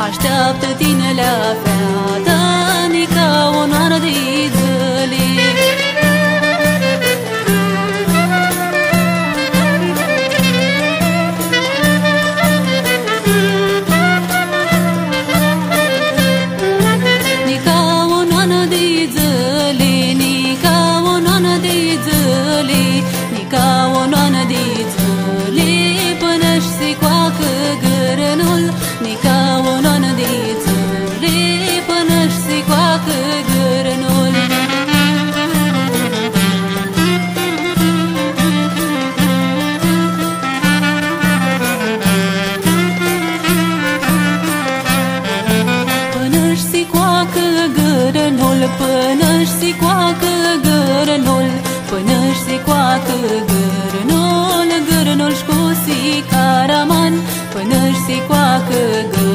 Așteaptă tinerea fată, nica o noană de zăli. Nica o noană de zăli, nica o noană de zăli, nica o noană de zăli, până-și se coacă gărănul, nica o noană de zăli, până-și se coacă gărănul. Până-și se coacă gărănul, până-și se coacă gărănul, până-și se coacă gărănul, gărănul-și cu sicaraman, până-și se coacă gărănul.